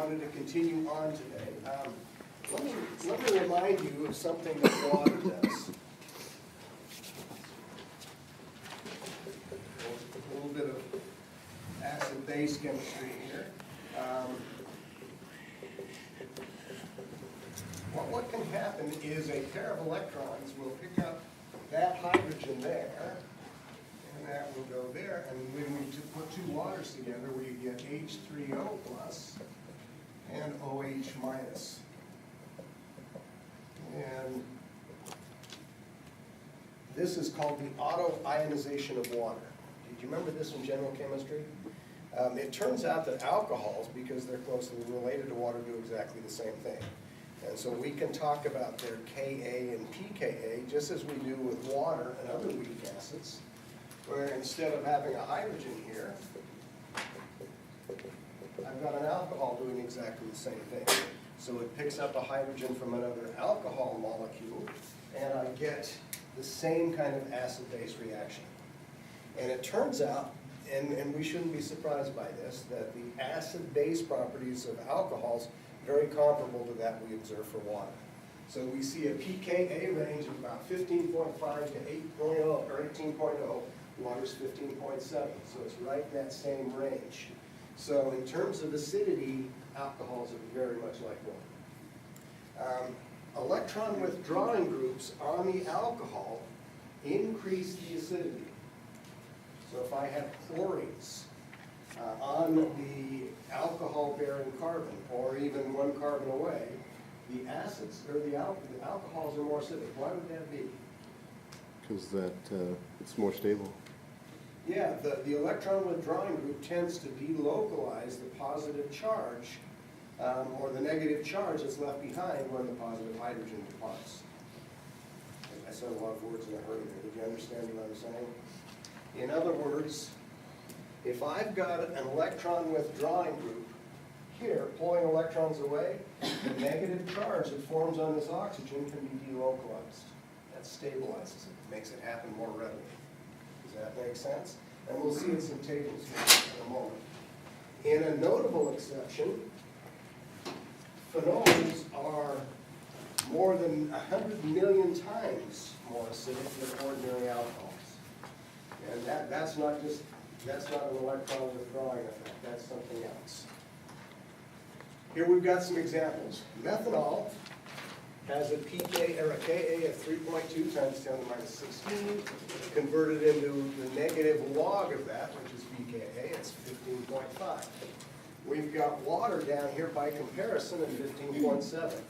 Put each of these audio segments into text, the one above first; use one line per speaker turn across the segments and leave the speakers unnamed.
wanted to continue on today. Let me remind you of something that water does. A little bit of acid-base chemistry here. What can happen is a pair of electrons will pick up that hydrogen there, and that will go there, and when we put two waters together, we get H3O plus and OH minus. And this is called the auto-ionization of water. Did you remember this from general chemistry? It turns out that alcohols, because they're closely related to water, do exactly the same thing. And so we can talk about their Ka and pKa just as we do with water and other weak acids, where instead of having a hydrogen here, I've got an alcohol doing exactly the same thing. So it picks up a hydrogen from another alcohol molecule, and I get the same kind of acid-base reaction. And it turns out, and we shouldn't be surprised by this, that the acid-base properties of alcohols very comparable to that we observe for water. So we see a pKa range of about 15.5 to 8.0 or 18.0. Water's 15.7, so it's right in that same range. So in terms of acidity, alcohols are very much like water. Electron withdrawing groups on the alcohol increase the acidity. So if I have chlorines on the alcohol-bearing carbon, or even one carbon away, the acids, or the alcohols are more acidic. Why would that be?
Because it's more stable.
Yeah, the electron withdrawing group tends to delocalize the positive charge, or the negative charge that's left behind when the positive hydrogen departs. I said a lot of words in a hurry there. Did you understand what I'm saying? In other words, if I've got an electron withdrawing group here pulling electrons away, the negative charge that forms on this oxygen can be delocalized. That stabilizes it, makes it happen more readily. Does that make sense? And we'll see in some tables here in a moment. In a notable exception, phenols are more than 100 million times more acidic than ordinary alcohols. And that's not an electron withdrawing effect, that's something else. Here we've got some examples. Methanol has a pK or a Ka of 3.2 times 10 to the minus 16. Converted into the negative log of that, which is pKa, it's 15.5. We've got water down here by comparison at 15.7.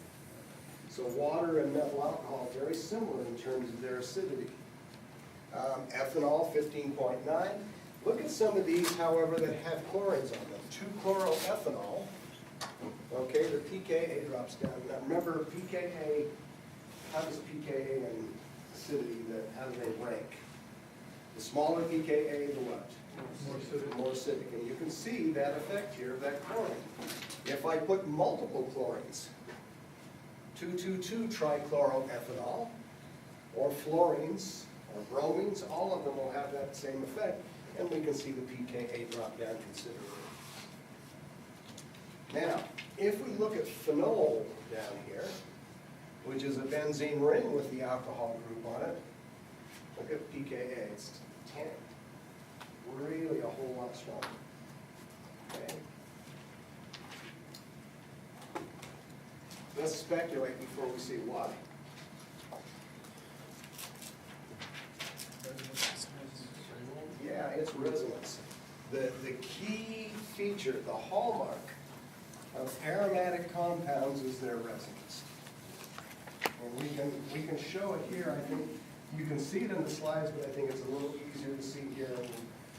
So water and methyl alcohol are very similar in terms of their acidity. Ethanol, 15.9. Look at some of these, however, that have chlorines on them. 2-chloroethanol. Okay, the pKa drops down. Now remember, pKa, how does pKa and acidity, how do they rank? The smaller pKa, the what?
More acidic.
More acidic. And you can see that effect here of that chlorine. If I put multiple chlorines, 2,2,2-trichloroethanol, or fluorines, or bromines, all of them will have that same effect, and we can see the pKa drop down considerably. Now, if we look at phenol down here, which is a benzene ring with the alcohol group on it, look at pKa, it's 10. Really a whole lot stronger. Okay. Let's speculate before we see why. Yeah, it's resonance. The key feature, the hallmark of aromatic compounds is their resonance. And we can show it here. I think you can see it in the slides, but I think it's a little easier to see here and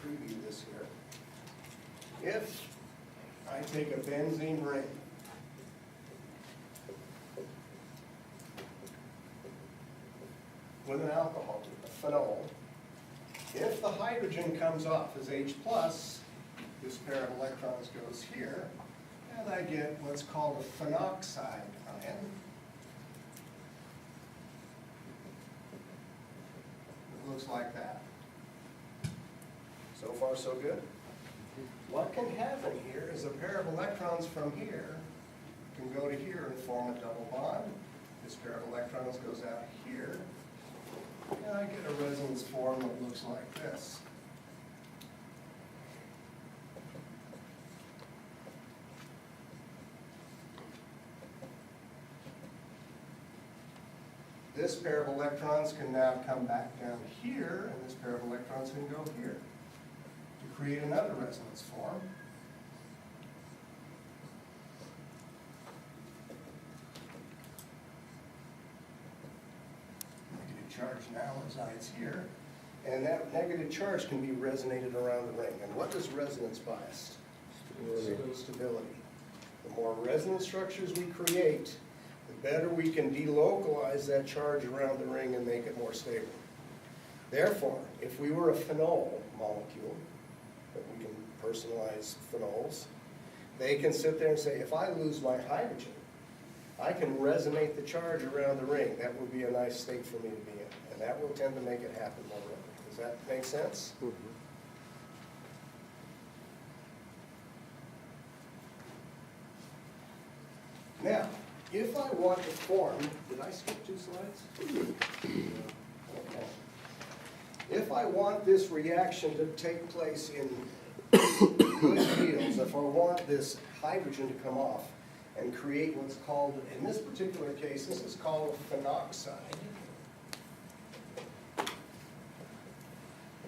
preview this here. If I take a benzene ring, with an alcohol, a phenol, if the hydrogen comes off as H+, this pair of electrons goes here, and I get what's called a phenoxide ion. It looks like that. So far, so good? What can happen here is a pair of electrons from here can go to here and form a double bond. This pair of electrons goes out here, and I get a resonance form that looks like this. This pair of electrons can now come back down here, and this pair of electrons can go here to create another resonance form. Negative charge now resides here, and that negative charge can be resonated around the ring. And what does resonance bias? Stability. The more resonance structures we create, the better we can delocalize that charge around the ring and make it more stable. Therefore, if we were a phenol molecule, that we can personalize phenols, they can sit there and say, if I lose my hydrogen, I can resonate the charge around the ring. That would be a nice state for me to be in, and that will tend to make it happen more readily. Does that make sense?
Mhm.
Now, if I want to form, did I skip 2 slides? Okay. If I want this reaction to take place in good yields, if I want this hydrogen to come off and create what's called, in this particular case, this is called a phenoxide.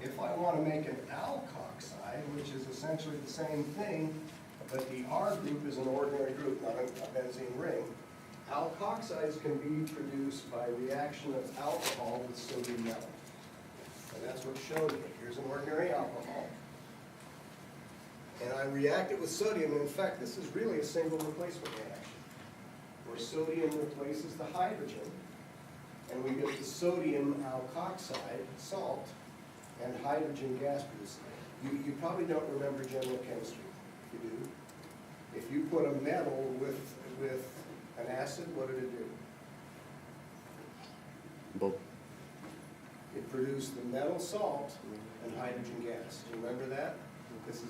If I want to make an alkoxide, which is essentially the same thing, but the R group is an ordinary group, not a benzene ring, alkoxides can be produced by reaction of alcohol with sodium metal. And that's what's shown here. Here's an ordinary alcohol. And I react it with sodium, and in fact, this is really a single replacement reaction, where sodium replaces the hydrogen, and we get the sodium alkoxide, salt, and hydrogen gas produced. You probably don't remember general chemistry. If you do, if you put a metal with an acid, what did it do?
Both.
It produced the metal salt and hydrogen gas. Do you remember that? This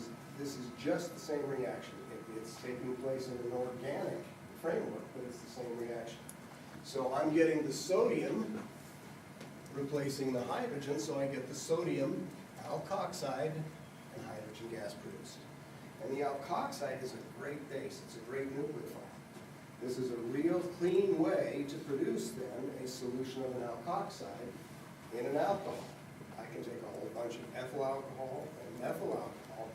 is just the same reaction. It's taking place in an organic framework, but it's the same reaction. So I'm getting the sodium replacing the hydrogen, so I get the sodium alkoxide and hydrogen gas produced. And the alkoxide is a great base. It's a great nucleophile. This is a real clean way to produce then a solution of an alkoxide in an alcohol. I can take a whole bunch of ethyl alcohol and methyl alcohol,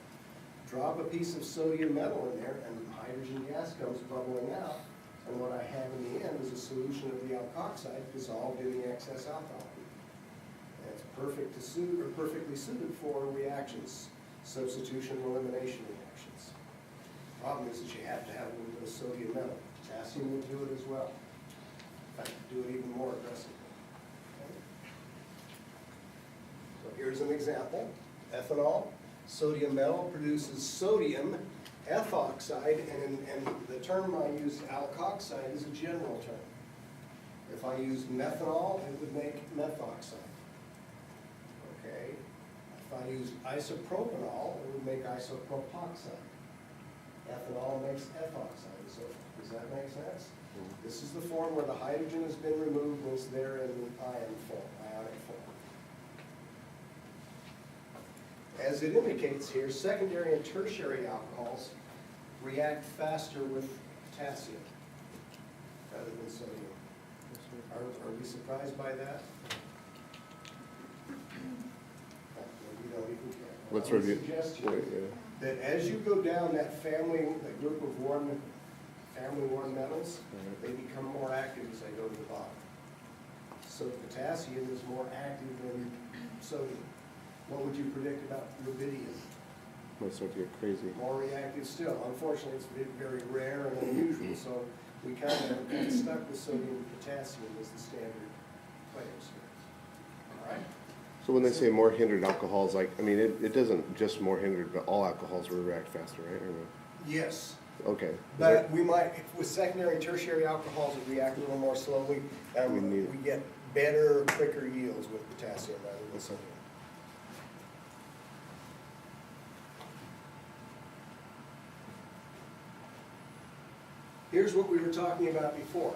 drop a piece of sodium metal in there, and hydrogen gas comes bubbling out. And what I have in the end is a solution of the alkoxide dissolved in the excess alcohol. And it's perfectly suited for reactions, substitution and elimination reactions. Problem is that you have to have a little bit of sodium metal. Potassium will do it as well. In fact, do it even more aggressively. Okay. So here's an example. Ethanol, sodium metal produces sodium ethoxide, and the term I use, alkoxide, is a general term. If I use methanol, it would make methoxide. Okay. If I use isopropanol, it would make isopropoxide. Ethanol makes ethoxide, so does that make sense? This is the form where the hydrogen has been removed when it's there in ionic form. As it indicates here, secondary and tertiary alcohols react faster with potassium rather than sodium. Are we surprised by that? We don't even care.
Let's
I would
review.
suggest to you that as you go down that group of family 1 metals, they become more active as they go to the bottom. So potassium is more active than sodium. What would you predict about rubidium?
Might start to get crazy.
More reactive still. Unfortunately, it's very rare and unusual, so we kind of got stuck with sodium and potassium as the standard players here. All right?
So when they say more hindered alcohols, like, I mean, it doesn't just more hindered, but all alcohols will react faster, right? Or no?
Yes.
Okay.
But we might, with secondary and tertiary alcohols, it react a little more slowly. We get better, quicker yields with potassium rather than sodium. Here's what we were talking about before.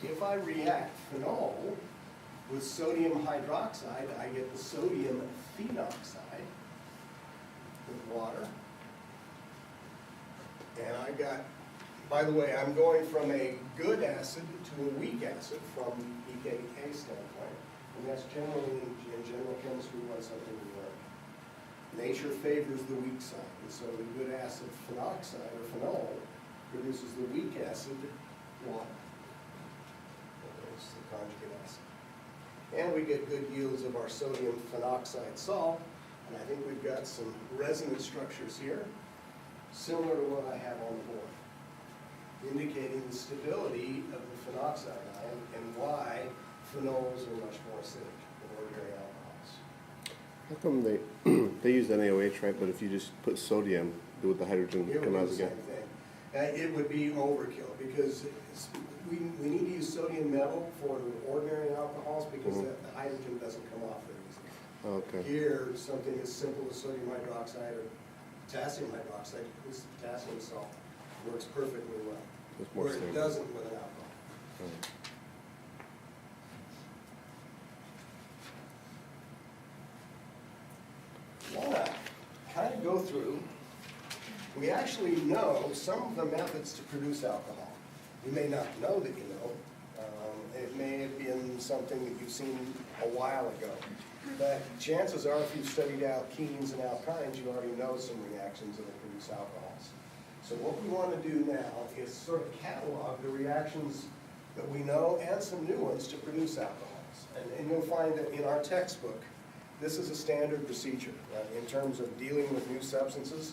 If I react phenol with sodium hydroxide, I get the sodium phenoxide with water. And I got, by the way, I'm going from a good acid to a weak acid from pKa standpoint. And that's generally, in general chemistry, what something we learn. Nature favors the weak side. And so the good acid phenoxide, or phenol, produces the weak acid, water. It's the conjugate acid. And we get good yields of our sodium phenoxide salt. And I think we've got some resonance structures here, similar to what I have on the board, indicating the stability of the phenoxide ion and why phenols are much more acidic than ordinary alcohols.
How come they use NaOH, right? But if you just put sodium, would the hydrogen
It would
come
be
out
the
again?
same thing. It would be overkill because we need to use sodium metal for the ordinary alcohols because the hydrogen doesn't come off very easily.
Okay.
Here, something as simple as sodium hydroxide or potassium hydroxide, this potassium salt, works perfectly well.
It's more
Where it
stable.
doesn't with an alcohol.
Right.
I want to kind of go through, we actually know some of the methods to produce alcohol. You may not know that you know. It may have been something that you've seen a while ago. But chances are, if you've studied alkenes and alkynes, you already know some reactions that will produce alcohols. So what we want to do now is sort of catalog the reactions that we know and some new ones to produce alcohols. And you'll find that in our textbook, this is a standard procedure. In terms of dealing with new substances,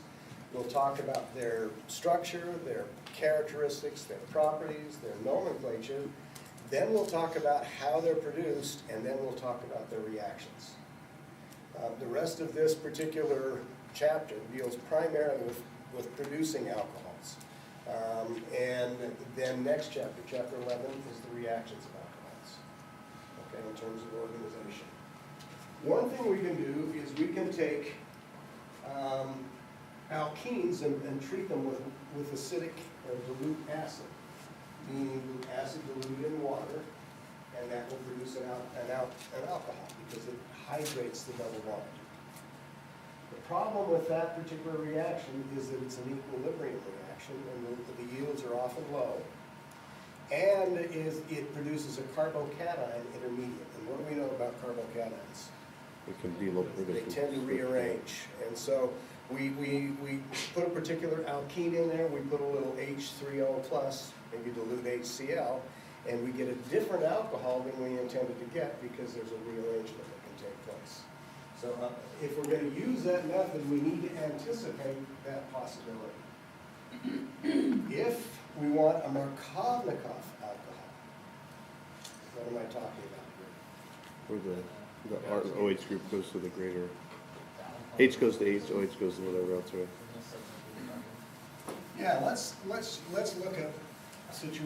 we'll talk about their structure, their characteristics, their properties, their nomenclature. Then we'll talk about how they're produced, and then we'll talk about their reactions. The rest of this particular chapter deals primarily with producing alcohols. And then next chapter, chapter 11, is the reactions of alcohols, okay, in terms of organization. One thing we can do is we can take alkenes and treat them with acidic or dilute acid, meaning acid diluted in water, and that will produce an alcohol because it hydrates the double bond. The problem with that particular reaction is that it's an equilibrium reaction, and the yields are often low, and it produces a carbocation intermediate. And what do we know about carbocations?
It can be low.
They tend to rearrange, and so we put a particular alkene in there, we put a little H3O plus, maybe dilute HCl, and we get a different alcohol than we intended to get because there's a rearrangement that can take place. So if we're going to use that method, we need to anticipate that possibility. If we want a Markovnikov alcohol, what am I talking about here?
Where the OH group goes to the greater. H goes to H, OH goes to whatever else, right?
Yeah, let's look at a situation